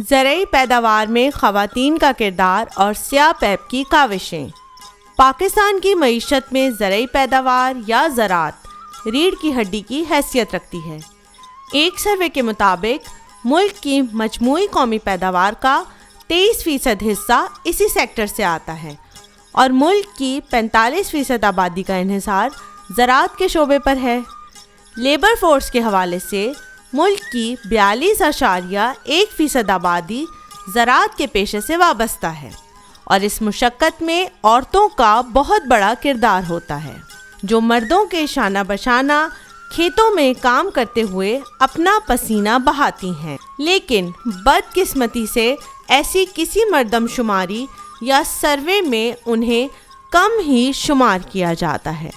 زرعی پیداوار میں خواتین کا کردار اور سیاہ پیپ کی کاوشیں۔ پاکستان کی معیشت میں زرعی پیداوار یا زراعت ریڑھ کی ہڈی کی حیثیت رکھتی ہے۔ ایک سروے کے مطابق ملک کی مجموعی قومی پیداوار کا 23% حصہ اسی سیکٹر سے آتا ہے اور ملک کی 45% آبادی کا انحصار زراعت کے شعبے پر ہے۔ لیبر فورس کے حوالے سے ملک کی 42.1% آبادی زراعت کے پیشے سے وابستہ ہے اور اس مشقت میں عورتوں کا بہت بڑا کردار ہوتا ہے، جو مردوں کے شانہ بشانہ کھیتوں میں کام کرتے ہوئے اپنا پسینہ بہاتی ہیں، لیکن بدقسمتی سے ایسی کسی مردم شماری یا سروے میں انہیں کم ہی شمار کیا جاتا ہے۔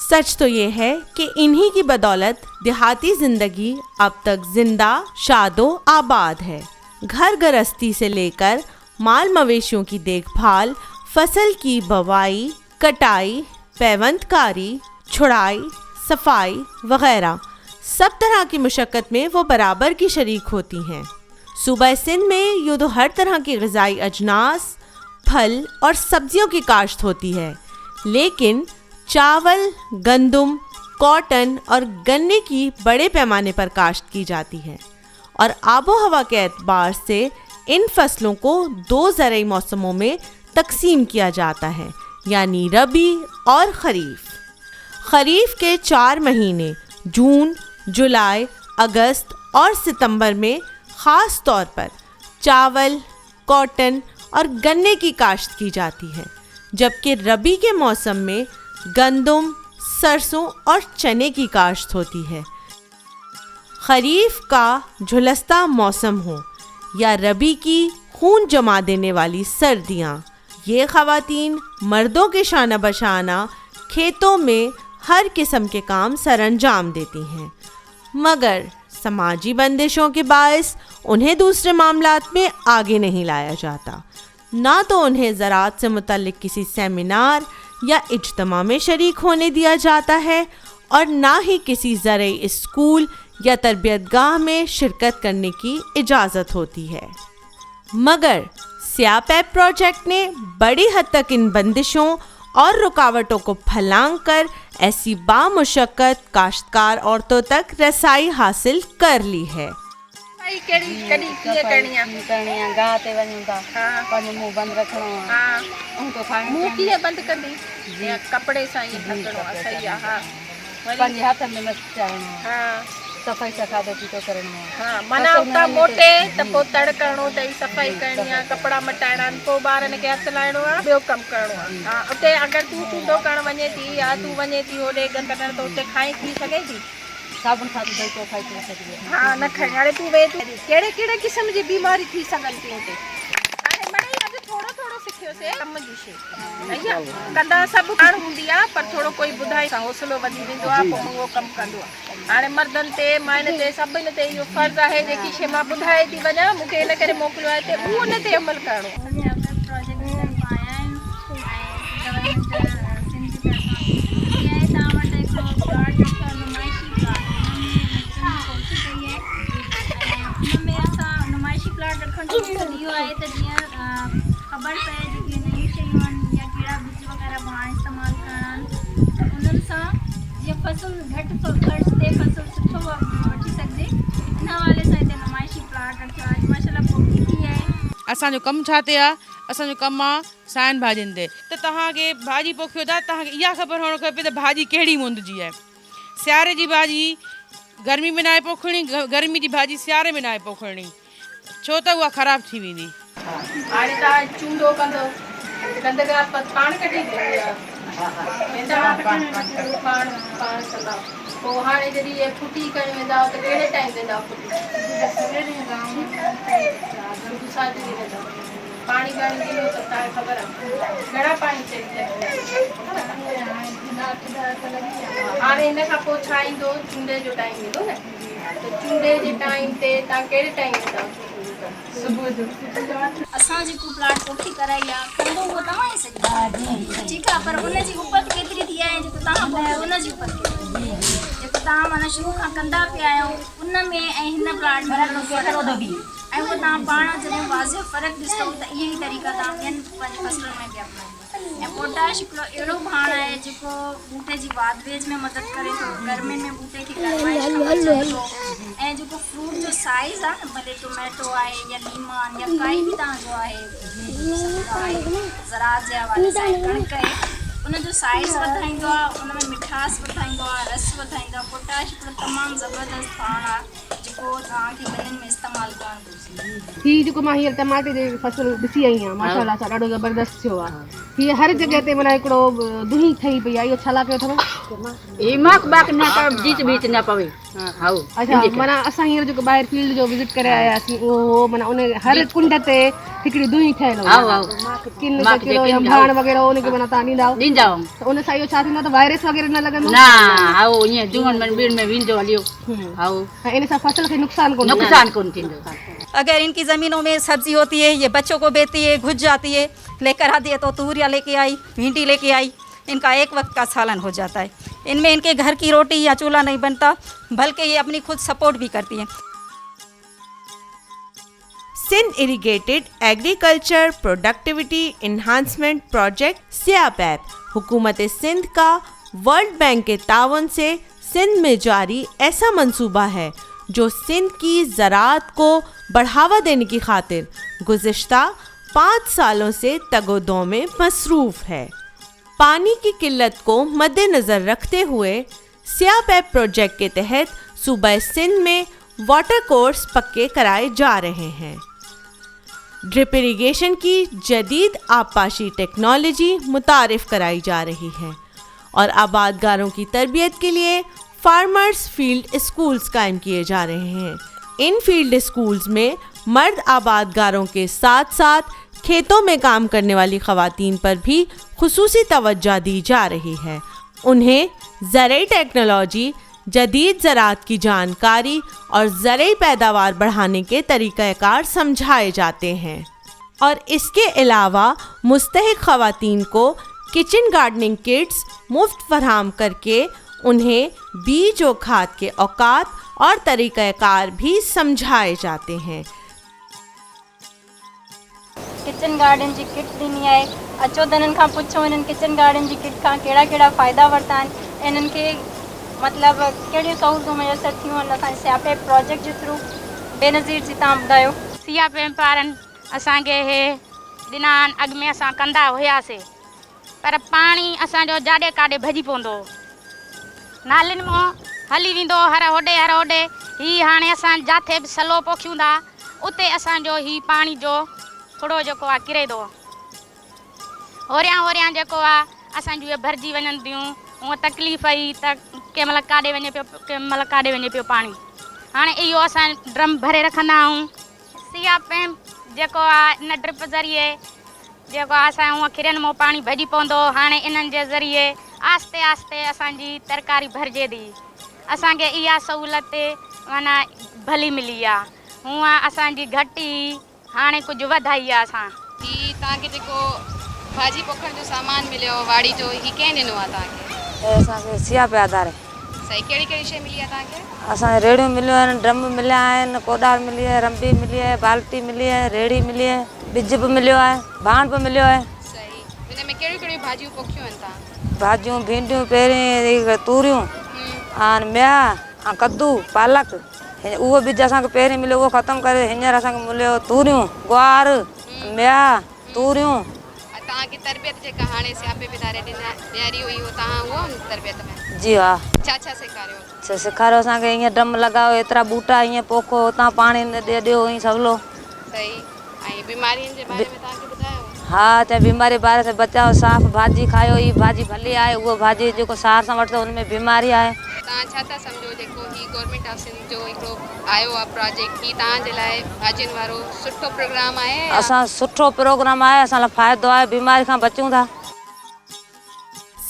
سچ تو یہ ہے کہ انہی کی بدولت دیہاتی زندگی اب تک زندہ، شاد و آباد ہے۔ گھر گرہستی سے لے کر مال مویشیوں کی دیکھ بھال، فصل کی بوائی، کٹائی، پیوند کاری، چھڑائی، صفائی وغیرہ سب طرح کی مشقت میں وہ برابر کی شریک ہوتی ہیں۔ صوبہ سندھ میں یوں تو ہر طرح کی غذائی اجناس، پھل اور سبزیوں کی کاشت ہوتی ہے، لیکن چاول، گندم، کاٹن اور گنے کی بڑے پیمانے پر کاشت کی جاتی ہے، اور آب و ہوا کے اعتبار سے ان فصلوں کو 2 زرعی موسموں میں تقسیم کیا جاتا ہے، یعنی ربی اور خریف۔ خریف کے 4 مہینے جون، جولائی، اگست اور ستمبر میں خاص طور پر چاول، کاٹن اور گنے کی کاشت کی جاتی ہے، جبکہ ربی کے موسم میں گندم، سرسوں اور چنے کی کاشت ہوتی ہے۔ خریف کا جھلستا موسم ہو یا ربی کی خون جما دینے والی سردیاں، یہ خواتین مردوں کے شانہ بشانہ کھیتوں میں ہر قسم کے کام سر انجام دیتی ہیں، مگر سماجی بندشوں کے باعث انہیں دوسرے معاملات میں آگے نہیں لایا جاتا۔ نہ تو انہیں زراعت سے متعلق کسی سیمینار یا اجتماع میں شریک ہونے دیا جاتا ہے، اور نہ ہی کسی زرعی اسکول یا تربیت گاہ میں شرکت کرنے کی اجازت ہوتی ہے۔ مگر سیاہ پیپ پروجیکٹ نے بڑی حد تک ان بندشوں اور رکاوٹوں کو پھلانگ کر ایسی بامشقت کاشتکار عورتوں تک رسائی حاصل کر لی ہے۔ کپڑے صفائی کھادو پیتو کرنا، منا اتنا موٹے تو پو تڑ کرنو تئی، صفائی کرنی ہے، کپڑا مٹائنا، پو بارن کے ہاتھ لائنو ہے، بیو کم کرنو ہے۔ اتنے اگر تو کوڈو کرن ونے تھی یا تو ونے تھی ہوڈے گند کرن تو اتنے کھائی تھی سگے تھی، صابن کھادو دئی تو کھائی تھی سگے، ہاں نہ کھائی۔ ہاڑے تو وے کیڑے کیڑے قسم جی بیماری تھی سگن تھی تے، ہاڑے مڑے اج تھوڑا تھوڑا سکھیو سے کم جی شے ایا کندا سب کھان ہوندی ہے، پر تھوڑو کوئی بدھائی سا حوصلو ودی ویندو ہے، پو وہ کم کندو ہے۔ ہاڑے مردن تے مائن تے سبن تے یہ فرض ہے جے شے ماں بدھائے تھی وجا مکے ان کرے موکلو ہے تے اون تے عمل کرنو۔ خبر پہ جی نئی شیوں یا کیڑا بیج وغیرہ بہا استعمال کرن انہن سا یہ فصل گھٹ خرچ تے فصل سٹھو وٹھی سکدے، ان حوالے سان تے نمائشی پلاٹ رکھیا آج ماشاءاللہ پوکھی تھی ہے۔ اساں جو کم چھاتے آ، اساں جو کم آ سائن بھاجن دے تے تہاں کے بھاجی پوکھیو تا تہاں کے یا خبر ہوڑ کھپے تے بھاجی کیڑی موند جی ہے۔ سیارے جی بھاجی گرمی میں نہ پوکھنی، گرمی دی بھاجی سیارے میں نہ پوکھنی، چھو تا ہوا خراب تھی ویندی۔ ہاڑے تا چونڈو کندو گندگا پان کٹی دے پان کندا پو ہاڑے جڑی یہ پھٹی کرن ویندا تے کیڑے ٹائم ویندا پھٹی سات دی ویندا پانی گھڻي ڏينو त तव्हांखे ख़बर आहे घणा पाणी चई हाणे हिन खां पोइ छा ईंदो चूंडे जो टाइम ईंदो न त चूंडे जे टाइम ते तव्हां कहिड़े टाइम वेंदा सुबुह जो असां जेको प्लाट पोखी कराई आहे कंदो उहो तव्हां ई सॼी ठीकु आहे, पर उनजी उपत केतिरी थी आहे जेको तव्हां पोखियो उनजी उपत जेको तव्हां माना शुरू खां कंदा पिया आहियो उन में ऐं हिन प्लाट में ऐं उहो तव्हां पाण जॾहिं वाज़िह फ़र्क़ु ॾिसंदव त इहे ई तरीक़ा तव्हां ॿियनि पंहिंजी फसलुनि में बि अपनाईंदव। ऐं पोटाश हिकिड़ो अहिड़ो भाण आहे जेको ॿूटे जी वाध वेज में मदद करे थो, गर्मियुनि में ॿूटे खे गर्माइश खां बचाए थो। ऐं जेको फ्रूट जो साइज़ आहे न, भले टोमेटो आहे या लीमन या काई बि तव्हांजो आहे ज़राअत जे हवाले सां कणिक आहे, उनजो साइज़ वधाईंदो आहे, उन में मिठास वधाईंदो आहे, रस वधाईंदो आहे। पोटाश हिकिड़ो तमामु ज़बरदस्त भाण आहे जेको तव्हांखे ॿिन्हिनि में इस्तेमालु करणु घुरिजे। हीअ जेको मां हींअर टमाटे जी फसल ॾिसी आई आहियां, माशाल्लाह सां ॾाढो ज़बरदस्त थियो आहे। हीअ हर जॻह ते माना हिकिड़ो दुही ठही पई आहे, इहो छा लाइ कयो अथव? माक बाक न कर बीच बीच न पवे। हाउ अच्छा, माना असां हींअर जेको ॿाहिरि फील्ड जो विज़िट करे आयासीं, उहो माना उन हर कुंड ते हिकिड़ी दुही ठहियल हुई, किन किलो या भाण वग़ैरह उनखे माना तव्हां ॾींदा आहियो, त उन सां इहो छा थींदो त वायरस वग़ैरह न लॻंदो? न हाउ ईअं जुहन में बीड़ में विंदो हलियो। हाउ ऐं इन सां फसल खे नुक़सान कोन थींदो। अगर इनकी ज़मीनों में सब्जी होती है, ये बच्चों को बेचती है, घुस जाती है, लेकर आती है तो तूरिया लेके आई, भिंडी लेके आई, इनका एक वक्त का सालन हो जाता है। इनमें इनके घर की रोटी या चूल्हा नहीं बनता, बल्कि ये अपनी खुद सपोर्ट भी करती हैं। Sindh irrigated agriculture productivity enhancement project SIAPAP हुकूमत सिंध का वर्ल्ड बैंक के तावन से सिंध में जारी ऐसा मंसूबा है जो सिंध की ज़राअत को बढ़ावा देने की खातिर गुज़िश्ता 5 सालों से तगोदो में मसरूफ़ है। पानी की किल्लत को मद्देनज़र रखते हुए SIAPAP प्रोजेक्ट के तहत सूबा सिंध में वाटर कोर्स पक्के कराए जा रहे हैं। ड्रिप इरिगेशन की जदीद आबपाशी टेक्नोलॉजी मुतारिफ कराई जा रही है और आबादगारों की तरबियत के लिए फार्मर्स फील्ड स्कूल्स कायम किए जा रहे हैं। इन फील्ड स्कूल्स में मर्द आबादगारों के साथ साथ खेतों में काम करने वाली ख़वातीन पर भी खुसूसी तवज्जो दी जा रही है। उन्हें ज़राई टेक्नोलॉजी, जदीद ज़राअत की जानकारी और ज़राई पैदावार बढ़ाने के तरीक़ाकार समझाए जाते हैं और इसके अलावा मुस्तहिक ख़वातीन को किचन गार्डनिंग किट्स मुफ्त फराहम करके उन्हें बीज और खाद के औकात और तरीक़ाकार भी समझाए जाते हैं। किचन गार्डन जी किट ॾिनी आहे, अचो त इन्हनि खां पुछो इन्हनि किचन गार्डन जी किट खां कहिड़ा कहिड़ा फ़ाइदा वरिता आहिनि, इन्हनि खे मतिलबु कहिड़ियूं सहूलियतूं मुयसरु थियूं आहिनि असांजे SIAPAP प्रोजेक्ट जे थ्रू। बेनज़ीर जी तव्हां ॿुधायो। SIAPAP वारनि असांखे हे ॾिना आहिनि, अॻु में असां कंदा हुआसीं पर पाणी असांजो जाॾे काॾे भॼी पवंदो, नालियुनि मां हली वेंदो हर होॾे। हीअ हाणे असां जिथे बि सलो पोखियूं था उते असांजो ही पाणी जो थोरो जेको आहे किरे थो, होरियां जेको आहे असांजूं इहे भरिजी वञनि थियूं। हूअं तकलीफ़ ई त कंहिं महिल काॾे वञे पियो, कंहिं महिल काॾे वञे पियो पाणी। हाणे इहो असां ड्रम भरे रखंदा आहियूं। SIAPAP जेको आहे इन ड्रिप ज़रिए जेको आहे असां हूअं खिरनि मां पाणी भॼी पवंदो, हाणे इन्हनि जे ज़रिए आस्ते आस्ते असांजी तरकारी भरिजे थी। असांखे इहा सहूलियत माना भली मिली आहे। हूअं असांजी घटि ई हाणे कुझु वधाई आहे। असां ही तव्हांखे जेको भाॼी पोखण जो सामान मिलियो वाड़ी जो, ही कंहिं ॾिनो आहे तव्हांखे? असांखे SIAPAP आधार आहे। सही, कहिड़ी कहिड़ी शइ मिली आहे तव्हांखे? असांखे रेड़ियूं मिलियूं आहिनि, ड्रम मिलिया आहिनि, कोदार मिली आहे, रंबी मिली आहे, बाल्टी मिली आहे, रेड़ी मिली आहे, बिज बि मिलियो आहे, भाण बि मिलियो आहे। सही, हिन में कहिड़ियूं कहिड़ियूं भाॼियूं पोखियूं आहिनि तव्हां? भाॼियूं भिंडियूं, पहिरीं तूरियूं ऐं मेहा ऐं कद्दू, पालक। उहो बिज असांखे पहिरीं मिलियो, उहो ख़तमु करे हींअर असांखे मिलियो तूरियूं, गुआर, मेहा, तूरियूं। तव्हांजी तरबियत जेका हाणे SIAPAP इदारे ॾियारी हुई, उहो तव्हां उहो तरबियत में? जी हा। छा सेखारियो? सेखारियो असांखे ईअं ड्रम लॻायो, एतिरा बूटा ईअं पोखो, हुतां पाणी ॾियो ईअं सवलो। सही, ऐं बीमारियुनि जे बारे में तव्हांखे ॿुधायो? हाँ, चाहे बीमारी बारे से बचाओ, साफ़ भाॼी खायो, ई भाॼी भली आहे, उहो भाॼी जेको सार सां वठंदो हुन में बीमारी आहे। तव्हां छा था सम्झो जेको ही गवर्नमेंट ऑफ सिंध जो हिकिड़ो आयो आहे प्रोजेक्ट, ही तव्हांजे लाइ भाॼियुनि वारो सुठो प्रोग्राम आहे? असां सुठो प्रोग्राम आहे, असां लाइ फ़ाइदो आहे, बीमारी खां बचूं था।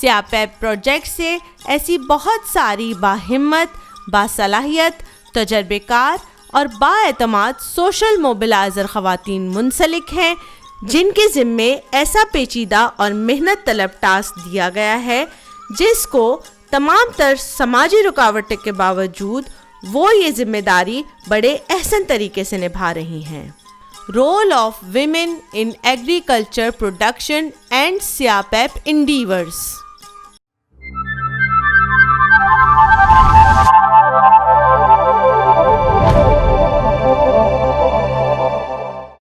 SIAPAP प्रोजेक्ट से ऐसी बहुत सारी बाहिम्मत, बासलाहियत, तजर्बेकार और बाएतमाद सोशल मोबिलाइज़र ख़वातीन मुंसलिक हैं जिनके ज़िम्मे ऐसा पेचीदा और मेहनत तलब टास्क दिया गया है जिसको तमाम तर समाजी रुकावट के बावजूद وہ یہ ذمہ داری بڑے احسن طریقے سے نبھا رہی ہیں. Role of women in agriculture production and SIAPAP انڈیورس.